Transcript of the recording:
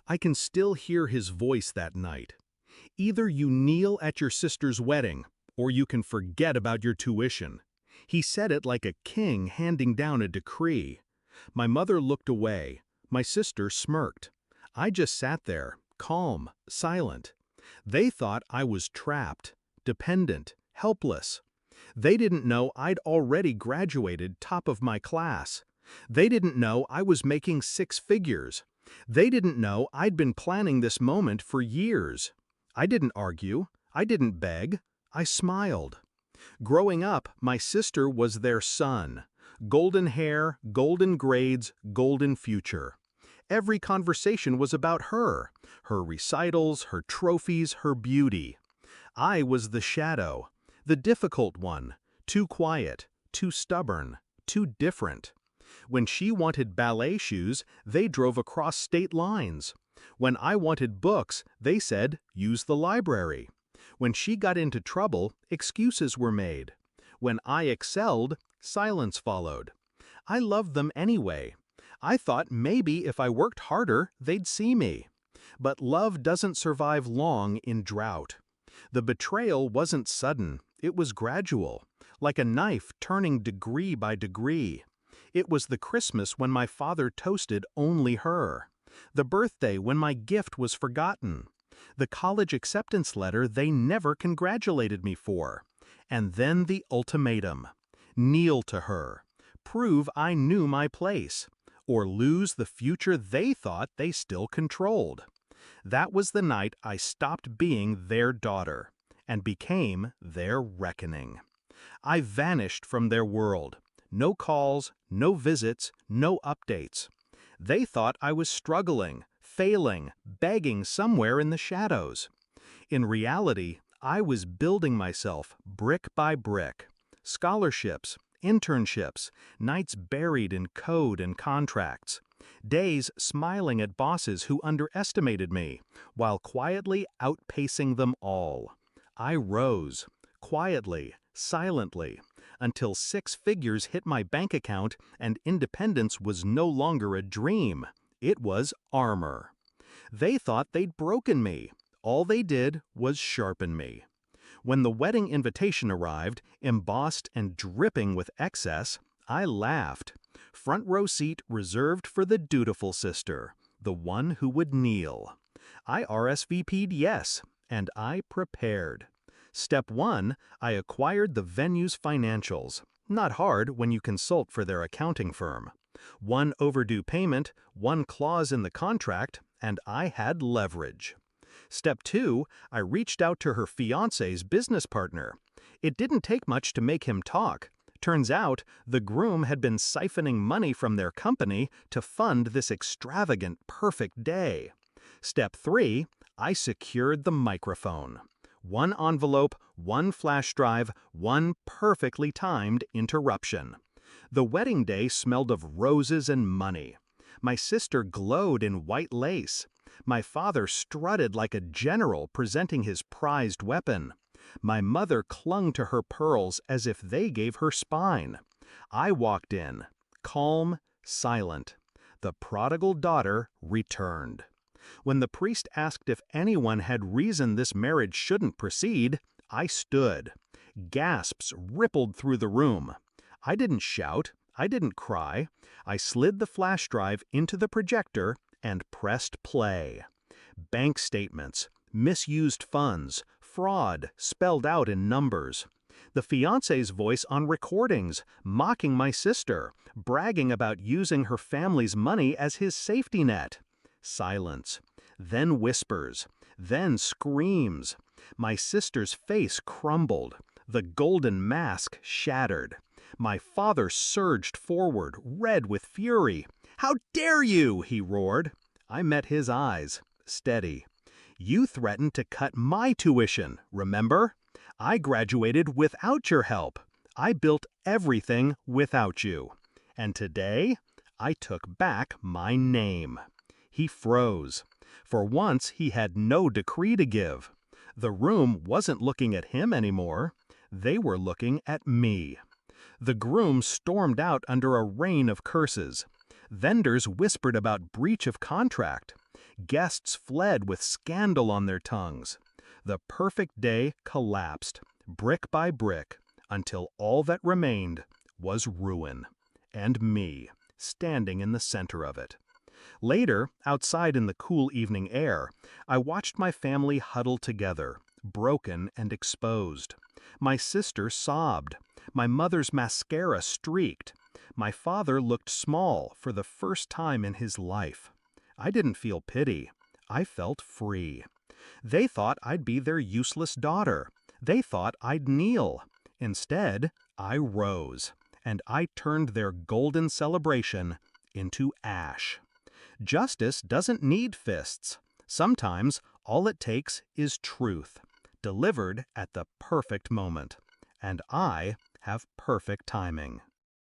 I can still hear his voice that night. Either you kneel at your sister's wedding, or you can forget about your tuition. He said it like a king handing down a decree. My mother looked away. My sister smirked. I just sat there, calm, silent. They thought I was trapped, dependent, helpless. They didn't know I'd already graduated top of my class. They didn't know I was making six figures. They didn't know I'd been planning this moment for years. I didn't argue. I didn't beg. I smiled. Growing up, my sister was their sun. Golden hair, golden grades, golden future. Every conversation was about her recitals, her trophies, her beauty. I was the shadow, the difficult one, too quiet, too stubborn, too different. When she wanted ballet shoes, they drove across state lines. When I wanted books, they said, use the library. When she got into trouble, excuses were made. When I excelled, silence followed. I loved them anyway. I thought maybe if I worked harder, they'd see me. But love doesn't survive long in drought. The betrayal wasn't sudden, it was gradual, like a knife turning degree by degree. It was the Christmas when my father toasted only her. The birthday when my gift was forgotten. The college acceptance letter they never congratulated me for. And then the ultimatum. Kneel to her. Prove I knew my place. Or lose the future they thought they still controlled. That was the night I stopped being their daughter and became their reckoning. I vanished from their world. No calls, no visits, no updates. They thought I was struggling, failing, begging somewhere in the shadows. In reality, I was building myself brick by brick. Scholarships, internships, nights buried in code and contracts. Days smiling at bosses who underestimated me, while quietly outpacing them all. I rose, quietly, silently, until six figures hit my bank account and independence was no longer a dream. It was armor. They thought they'd broken me. All they did was sharpen me. When the wedding invitation arrived, embossed and dripping with excess, I laughed. Front row seat reserved for the dutiful sister, the one who would kneel. I RSVP'd yes, and I prepared. Step 1, I acquired the venue's financials. Not hard when you consult for their accounting firm. One overdue payment, one clause in the contract, and I had leverage. Step 2, I reached out to her fiancé's business partner. It didn't take much to make him talk. Turns out, the groom had been siphoning money from their company to fund this extravagant, perfect day. Step 3, I secured the microphone. One envelope, one flash drive, one perfectly timed interruption. The wedding day smelled of roses and money. My sister glowed in white lace. My father strutted like a general presenting his prized weapon. My mother clung to her pearls as if they gave her spine. I walked in, calm, silent. The prodigal daughter returned. When the priest asked if anyone had reason this marriage shouldn't proceed, I stood. Gasps rippled through the room. I didn't shout. I didn't cry. I slid the flash drive into the projector and pressed play. Bank statements, misused funds, fraud spelled out in numbers. The fiancé's voice on recordings, mocking my sister, bragging about using her family's money as his safety net. Silence. Then whispers. Then screams. My sister's face crumbled. The golden mask shattered. My father surged forward, red with fury. "How dare you!" he roared. I met his eyes, steady. "You threatened to cut my tuition, remember? I graduated without your help. I built everything without you. And today, I took back my name." He froze. For once, he had no decree to give. The room wasn't looking at him anymore. They were looking at me. The groom stormed out under a rain of curses. Vendors whispered about breach of contract. Guests fled with scandal on their tongues. The perfect day collapsed, brick by brick, until all that remained was ruin, and me, standing in the center of it. Later, outside in the cool evening air, I watched my family huddle together, broken and exposed. My sister sobbed. My mother's mascara streaked. My father looked small for the first time in his life. I didn't feel pity. I felt free. They thought I'd be their useless daughter. They thought I'd kneel. Instead, I rose, and I turned their golden celebration into ash. Justice doesn't need fists. Sometimes all it takes is truth, delivered at the perfect moment. And I have perfect timing.